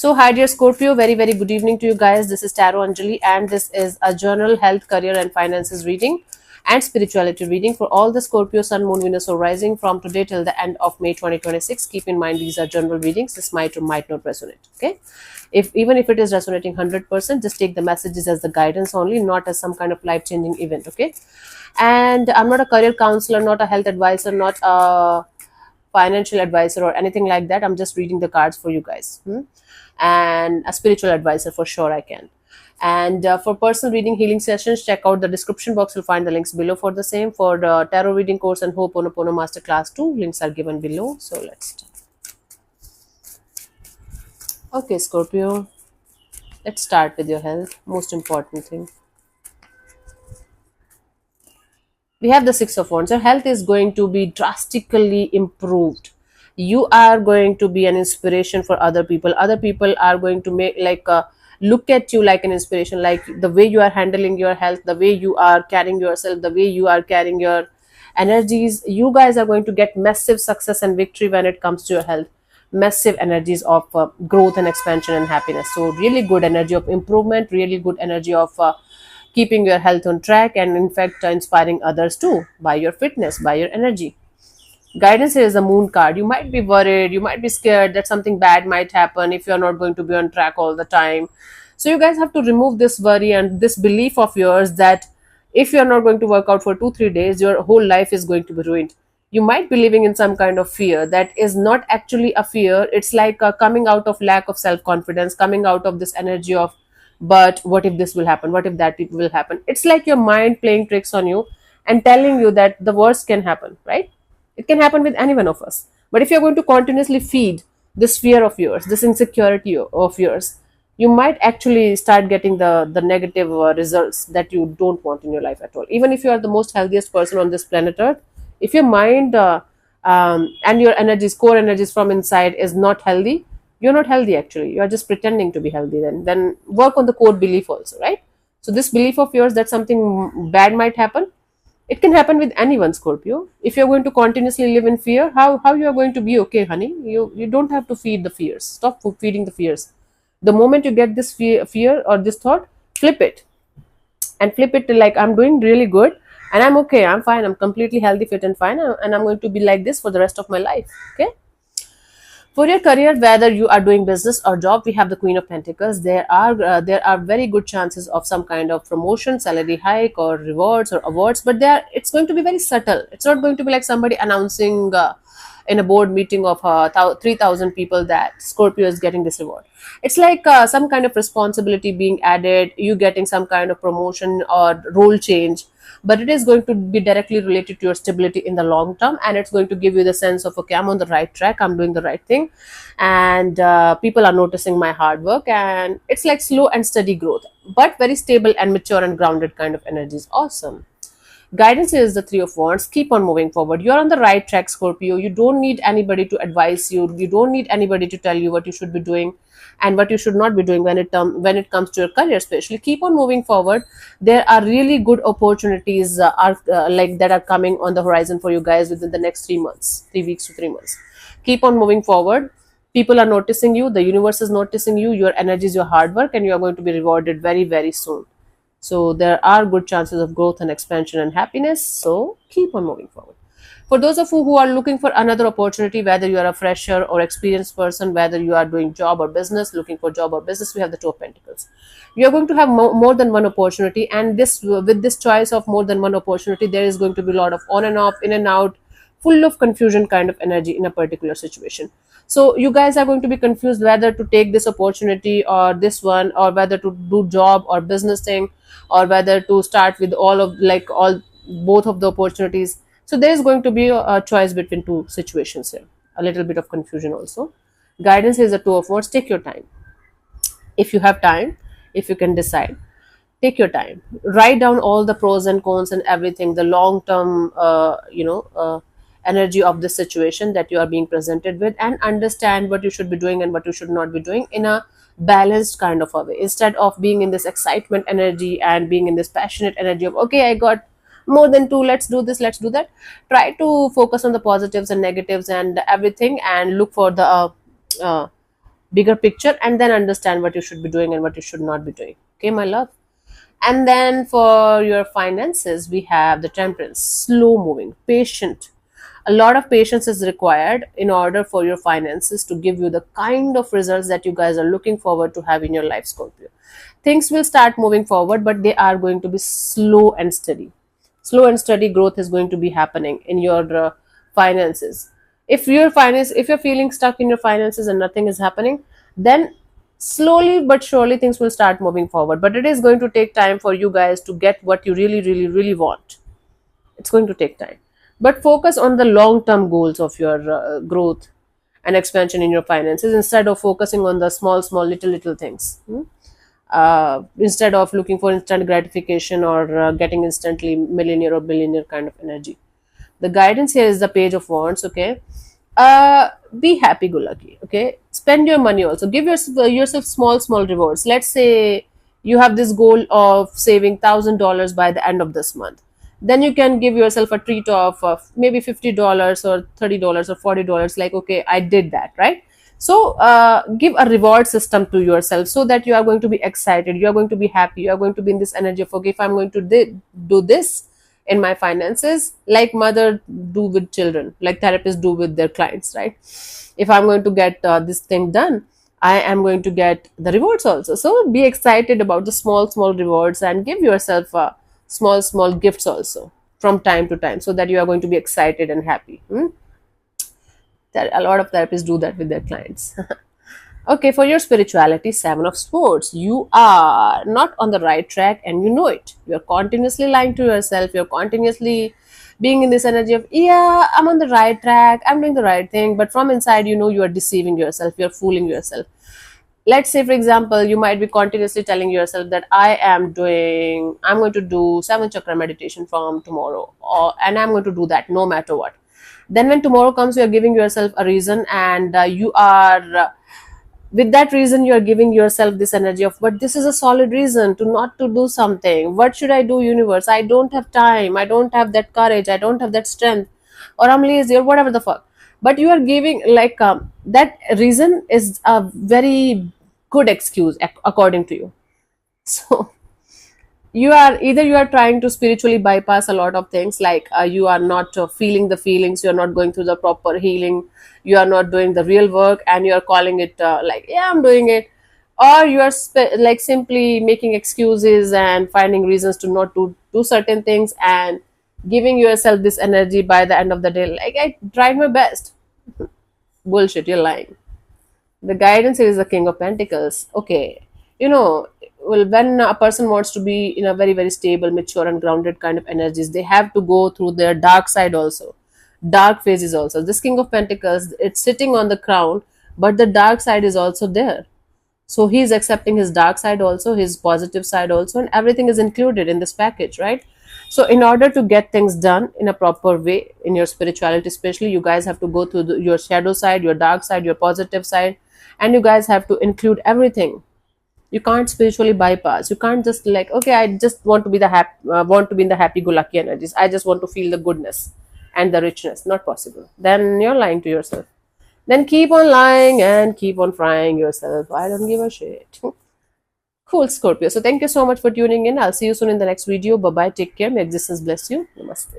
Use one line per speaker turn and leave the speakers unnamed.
So, hi dear Scorpio, very good evening to you guys. This is Tarot Anjali, and this is a general health, career, and finances reading and spirituality reading for all the Scorpio, Sun, Moon, Venus, or Rising from today till the end of May 2026. Keep in mind these are general readings. This might or might not resonate. Okay, if even if it is resonating 100%, just take the messages as the guidance only, not as some kind of life changing event. Okay, and I'm not a career counselor, not a health advisor, not a financial advisor or anything like that. I'm just reading the cards for you guys. And a spiritual advisor for sure I can. And for personal reading healing sessions, check out the description box. You'll find the links below for the same. For the tarot reading course and Ho'oponopono Masterclass 2, links are given below. So let's start. Okay, Scorpio, let's start with your health. Most important thing. We have the Six of Wands. Your health is going to be drastically improved. You are going to be an inspiration for other people. Other people are going to make look at you like an inspiration, like the way you are handling your health, the way you are carrying yourself, the way you are carrying your energies. You guys are going to get massive success and victory when it comes to your health. Massive energies of growth and expansion and happiness. So really good energy of improvement, really good energy of keeping your health on track, and in fact inspiring others too by your fitness, by your energy. Guidance is a moon card. You might be worried, you might be scared that something bad might happen if you're not going to be on track all the time. So you guys have to remove this worry and this belief of yours that if you're not going to work out for 2 3 days, your whole life is going to be ruined. You might be living in some kind of fear that is not actually a fear. It's like coming out of lack of self confidence, coming out of this energy of, but what if this will happen, what if that it will happen. It's like your mind playing tricks on you and telling you that the worst can happen, right? It can happen with any one of us. But if you're going to continuously feed this fear of yours, this insecurity of yours, you might actually start getting the negative results that you don't want in your life at all. Even if you are the most healthiest person on this planet Earth, if your mind and your energies, core energies from inside is not healthy, you're not healthy actually. You are just pretending to be healthy. Then work on the core belief also, right? So this belief of yours that something bad might happen, it can happen with anyone, Scorpio. If you're going to continuously live in fear, how you are going to be okay, honey? You don't have to feed the fears. Stop feeding the fears. The moment you get this fear or this thought, flip it. And flip it to like, I'm doing really good and I'm okay, I'm fine, I'm completely healthy, fit and fine, and I'm going to be like this for the rest of my life. Okay. For your career, whether you are doing business or job, we have the Queen of Pentacles. There are very good chances of some kind of promotion, salary hike, or rewards or awards. But it's going to be very subtle. It's not going to be like somebody announcing in a board meeting of 3,000 people that Scorpio is getting this reward. It's like some kind of responsibility being added. You getting some kind of promotion or role change, but it is going to be directly related to your stability in the long term, and it's going to give you the sense of, okay, I'm on the right track, I'm doing the right thing, and people are noticing my hard work, and it's like slow and steady growth, but very stable and mature and grounded kind of energy is awesome. Guidance is the Three of Wands. Keep on moving forward. You're on the right track, Scorpio. You don't need anybody to advise you. You don't need anybody to tell you what you should be doing and what you should not be doing when it comes to your career. Especially, keep on moving forward. There are really good opportunities like that are coming on the horizon for you guys within the next 3 months, 3 weeks to 3 months. Keep on moving forward. People are noticing you. The universe is noticing you. Your energies, your hard work, and you are going to be rewarded very soon. So there are good chances of growth and expansion and happiness. So keep on moving forward. For those of you who are looking for another opportunity, whether you are a fresher or experienced person, whether you are doing job or business, looking for job or business, we have the Two of Pentacles. You are going to have more than one opportunity, and with this choice of more than one opportunity, there is going to be a lot of on and off, in and out, full of confusion kind of energy in a particular situation. So you guys are going to be confused whether to take this opportunity or this one, or whether to do job or business thing, or whether to start with all both of the opportunities. So there is going to be a choice between two situations here, a little bit of confusion also. Guidance is the Two of Wands. Take your time. If you have time, if you can decide, take your time, write down all the pros and cons and everything, the long term energy of the situation that you are being presented with, and understand what you should be doing and what you should not be doing in a balanced kind of a way, instead of being in this excitement energy and being in this passionate energy of, okay, I got more than two, let's do this, let's do that. Try to focus on the positives and negatives and everything, and look for the bigger picture, and then understand what you should be doing and what you should not be doing. Okay, my love. And then for your finances, we have the temperance, slow moving, patient. A lot of patience is required in order for your finances to give you the kind of results that you guys are looking forward to have in your life, Scorpio. Things will start moving forward, but they are going to be slow and steady. Slow and steady growth is going to be happening in your finances. If you're feeling stuck in your finances and nothing is happening, then slowly but surely things will start moving forward, but it is going to take time for you guys to get what you really really really want. It's going to take time, but focus on the long term goals of your growth and expansion in your finances, instead of focusing on the small small little things. Instead of looking for instant gratification or getting instantly millionaire or billionaire kind of energy. The guidance here is the page of wands. Okay, be happy go lucky. Okay, spend your money also, give yourself small rewards. Let's say you have this goal of saving $1,000 by the end of this month, then you can give yourself a treat of maybe $50 or $30 or $40, like, okay, I did that, right? So give a reward system to yourself, so that you are going to be excited, you are going to be happy, you are going to be in this energy of, okay, if I'm going to do this in my finances, like mother do with children, like therapists do with their clients, right? If I'm going to get this thing done, I am going to get the rewards also. So be excited about the small rewards, and give yourself small gifts also from time to time, so that you are going to be excited and happy. That a lot of therapists do that with their clients. Okay, for your spirituality, Seven of Swords, you are not on the right track and you know it. You're continuously lying to yourself. You're continuously being in this energy of, yeah, I'm on the right track, I'm doing the right thing. But from inside, you know you are deceiving yourself, you're fooling yourself. Let's say, for example, you might be continuously telling yourself that I'm going to do seven chakra meditation from tomorrow, and I'm going to do that no matter what. Then when tomorrow comes, you're giving yourself a reason, and you are with that reason you're giving yourself this energy of, but this is a solid reason to not to do something. What should I do, universe? I don't have time, I don't have that courage, I don't have that strength, or I'm lazy, or whatever the fuck. But you are giving, like, that reason is a very good excuse according to you. So you are trying to spiritually bypass a lot of things, like you are not feeling the feelings, you are not going through the proper healing, you are not doing the real work, and you are calling it like, yeah, I'm doing it. Or you are like simply making excuses and finding reasons to not do certain things, and giving yourself this energy by the end of the day, like, I tried my best. Bullshit, you're lying. The guidance here is the King of Pentacles. Okay, you know, well, when a person wants to be in a very very stable, mature and grounded kind of energies, they have to go through their dark side also, dark phases also. This King of Pentacles, it's sitting on the crown, but the dark side is also there. So he's accepting his dark side also, his positive side also, and everything is included in this package, right? So in order to get things done in a proper way in your spirituality, especially, you guys have to go through your shadow side, your dark side, your positive side, and you guys have to include everything. You can't spiritually bypass. You can't just like, okay, I just want to be want to be in the happy go lucky energies, I just want to feel the goodness and the richness. Not possible. Then you're lying to yourself. Then keep on lying and keep on frying yourself. I don't give a shit. Cool, Scorpio. So thank you so much for tuning in. I'll see you soon in the next video. Bye bye, take care, may existence bless you. Namaste.